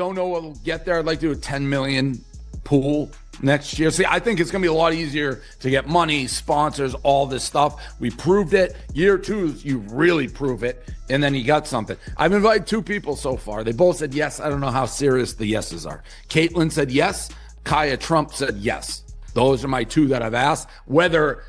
don't know what'll get there. I'd like to do a 10 million pool next year. See, I think it's going to be a lot easier to get money, sponsors, all this stuff. We proved it. Year 2, you really prove it, and then you got something. I've invited 2 people so far. They both said yes. I don't know how serious the yeses are. Caitlyn said yes. Kaya Trump said yes. Those are my 2 that I've asked. Whether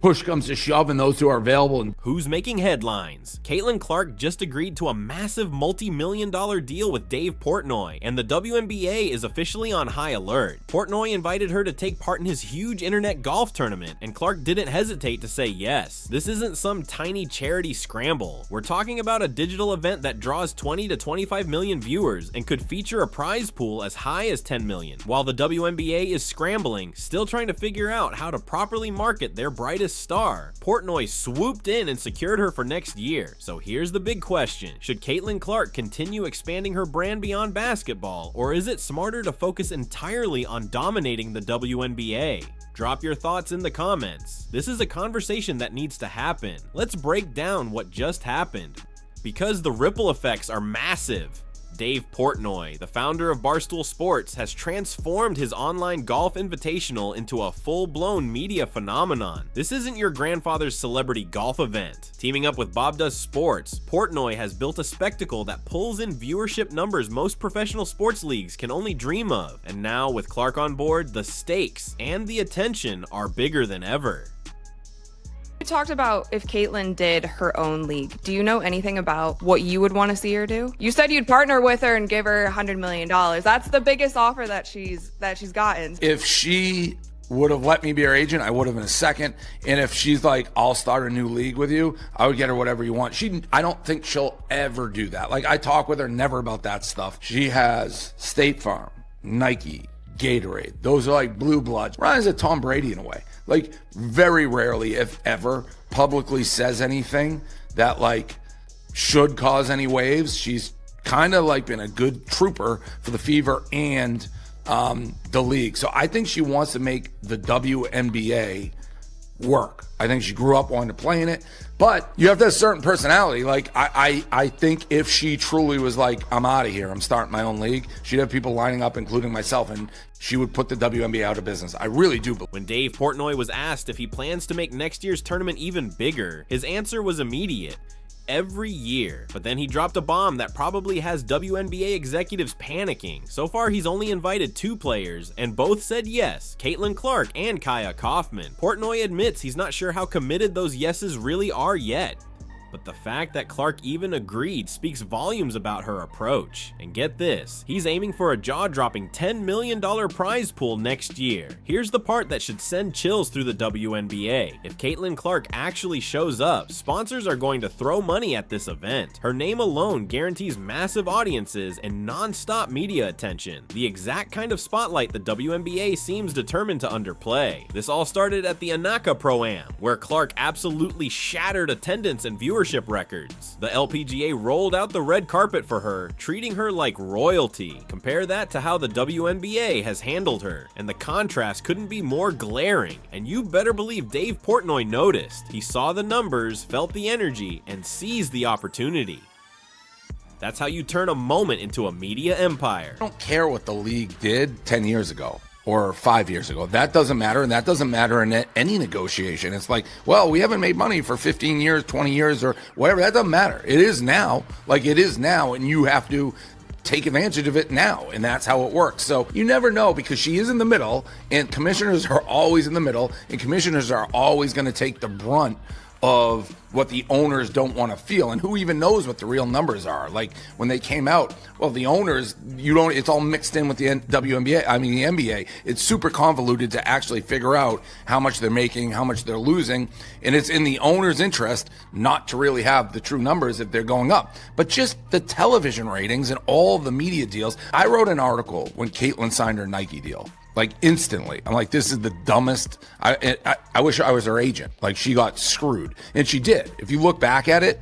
push comes to shove and those 2 are available. And who's making headlines? Caitlin Clark just agreed to a massive multi-million-dollar deal with Dave Portnoy, and the WNBA is officially on high alert. Portnoy invited her to take part in his huge internet golf tournament, and Clark didn't hesitate to say yes. This isn't some tiny charity scramble. We're talking about a digital event that draws 20 to 25 million viewers and could feature a prize pool as high as 10 million, while the WNBA is scrambling, still trying to figure out how to properly market their brightest star. Portnoy swooped in and secured her for next year. So here's the big question. Should Caitlin Clark continue expanding her brand beyond basketball, or is it smarter to focus entirely on dominating the WNBA? Drop your thoughts in the comments. This is a conversation that needs to happen. Let's break down what just happened, because the ripple effects are massive. Dave Portnoy, the founder of Barstool Sports, has transformed his online golf invitational into a full-blown media phenomenon. This isn't your grandfather's celebrity golf event. Teaming up with Bob Does Sports, Portnoy has built a spectacle that pulls in viewership numbers most professional sports leagues can only dream of. And now, with Clark on board, the stakes and the attention are bigger than ever. You talked about if Caitlyn did her own league. Do you know anything about what you would want to see her do? You said you'd partner with her and give her $100 million. That's the biggest offer that she's gotten. If she would have let me be her agent, I would have in a second. And if she's like, I'll start a new league with you, I would get her whatever you want. I don't think she'll ever do that. Like, I talk with her never about that stuff. She has State Farm, Nike, Gatorade. Those are like blue bloods. Ryan's a Tom Brady in a way. Like, very rarely, if ever, publicly says anything that like should cause any waves. She's kind of like been a good trooper for the Fever and the league. So I think she wants to make the WNBA work. I think she grew up wanting to play in it, but you have to have a certain personality. Like, I think if she truly was like, I'm out of here, I'm starting my own league, she'd have people lining up, including myself, and she would put the WNBA out of business. I really do believe. When Dave Portnoy was asked if he plans to make next year's tournament even bigger, his answer was immediate. Every year. But then he dropped a bomb that probably has WNBA executives panicking. So far, he's only invited 2 players, and both said yes, Caitlin Clark and Kaya Kaufman. Portnoy admits he's not sure how committed those yeses really are yet. But the fact that Clark even agreed speaks volumes about her approach. And get this, he's aiming for a jaw-dropping $10 million prize pool next year. Here's the part that should send chills through the WNBA. If Caitlin Clark actually shows up, sponsors are going to throw money at this event. Her name alone guarantees massive audiences and non-stop media attention, the exact kind of spotlight the WNBA seems determined to underplay. This all started at the Anaka Pro-Am, where Clark absolutely shattered attendance and viewership records. The LPGA rolled out the red carpet for her, treating her like royalty. Compare that to how the WNBA has handled her, and the contrast couldn't be more glaring. And you better believe Dave Portnoy noticed. He saw the numbers, felt the energy, and seized the opportunity. That's how you turn a moment into a media empire. I don't care what the league did 10 years ago. Or 5 years ago. That doesn't matter, and that doesn't matter in any negotiation. It's like, well, we haven't made money for 15 years, 20 years, or whatever. That doesn't matter. It is now. Like, it is now, and you have to take advantage of it now, and that's how it works. So you never know, because she is in the middle, and commissioners are always in the middle, and commissioners are always going to take the brunt of what the owners don't want to feel. And who even knows what the real numbers are? Like, when they came out, well, the owners, it's all mixed in with the WNBA, the NBA. It's super convoluted to actually figure out how much they're making, how much they're losing. And it's in the owner's interest not to really have the true numbers if they're going up. But just the television ratings and all the media deals. I wrote an article when Caitlyn signed her Nike deal. Like, instantly. I'm like, this is the dumbest. I wish I was her agent. Like, she got screwed. And she did. If you look back at it,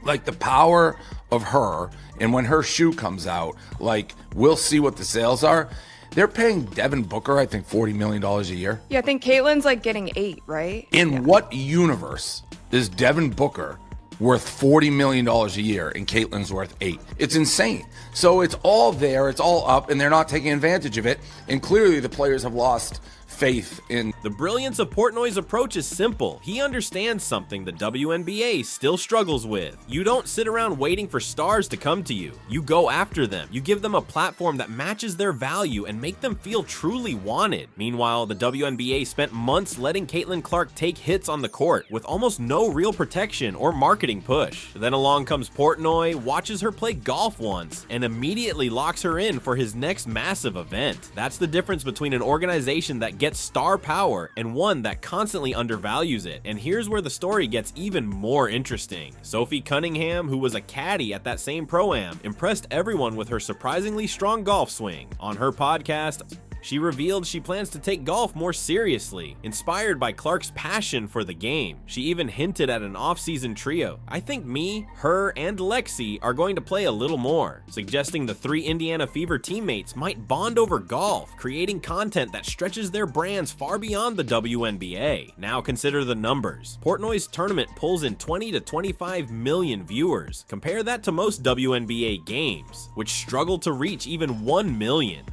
like, the power of her, and when her shoe comes out, like, we'll see what the sales are. They're paying Devin Booker, I think, $40 million a year. Yeah, I think Caitlyn's like getting 8, right? In what universe is Devin Booker worth $40 million a year and Caitlin's worth $8. It's insane. So it's all there, it's all up, and they're not taking advantage of it. And clearly the players have lost faith in. The brilliance of Portnoy's approach is simple. He understands something the WNBA still struggles with. You don't sit around waiting for stars to come to you. You go after them. You give them a platform that matches their value and make them feel truly wanted. Meanwhile, the WNBA spent months letting Caitlin Clark take hits on the court with almost no real protection or marketing push. Then along comes Portnoy, watches her play golf once, and immediately locks her in for his next massive event. That's the difference between an organization that gets star power and one that constantly undervalues it. And here's where the story gets even more interesting. Sophie Cunningham, who was a caddy at that same Pro-Am, impressed everyone with her surprisingly strong golf swing. On her podcast, she revealed she plans to take golf more seriously, inspired by Clark's passion for the game. She even hinted at an off-season trio. I think me, her, and Lexi are going to play a little more, suggesting the 3 Indiana Fever teammates might bond over golf, creating content that stretches their brands far beyond the WNBA. Now consider the numbers. Portnoy's tournament pulls in 20 to 25 million viewers. Compare that to most WNBA games, which struggle to reach even 1 million.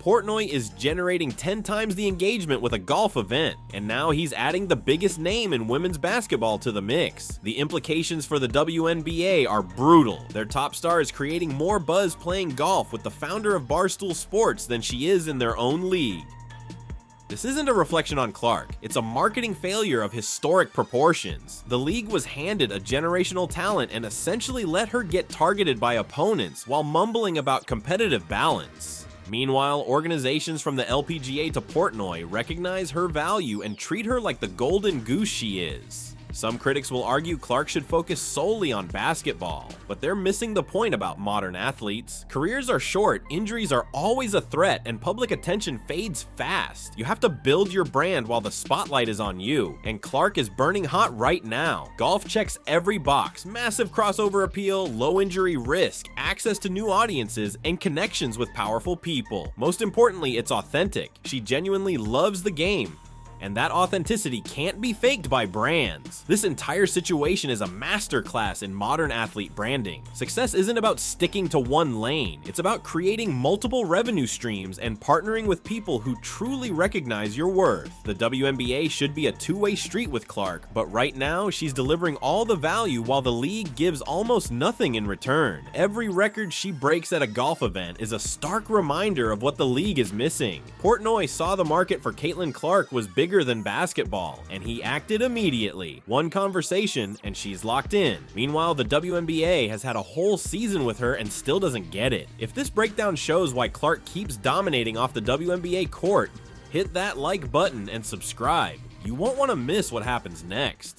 Portnoy is generating 10 times the engagement with a golf event, and now he's adding the biggest name in women's basketball to the mix. The implications for the WNBA are brutal. Their top star is creating more buzz playing golf with the founder of Barstool Sports than she is in their own league. This isn't a reflection on Clark, it's a marketing failure of historic proportions. The league was handed a generational talent and essentially let her get targeted by opponents while mumbling about competitive balance. Meanwhile, organizations from the LPGA to Portnoy recognize her value and treat her like the golden goose she is. Some critics will argue Clark should focus solely on basketball, but they're missing the point about modern athletes. Careers are short, injuries are always a threat, and public attention fades fast. You have to build your brand while the spotlight is on you, and Clark is burning hot right now. Golf checks every box: massive crossover appeal, low injury risk, access to new audiences, and connections with powerful people. Most importantly, it's authentic. She genuinely loves the game, and that authenticity can't be faked by brands. This entire situation is a masterclass in modern athlete branding. Success isn't about sticking to one lane. It's about creating multiple revenue streams and partnering with people who truly recognize your worth. The WNBA should be a two-way street with Clark, but right now she's delivering all the value while the league gives almost nothing in return. Every record she breaks at a golf event is a stark reminder of what the league is missing. Portnoy saw the market for Caitlin Clark was bigger than basketball, and he acted immediately. One conversation and she's locked in. Meanwhile, the WNBA has had a whole season with her and still doesn't get it. If this breakdown shows why Clark keeps dominating off the WNBA court, hit that like button and subscribe. You won't want to miss what happens next.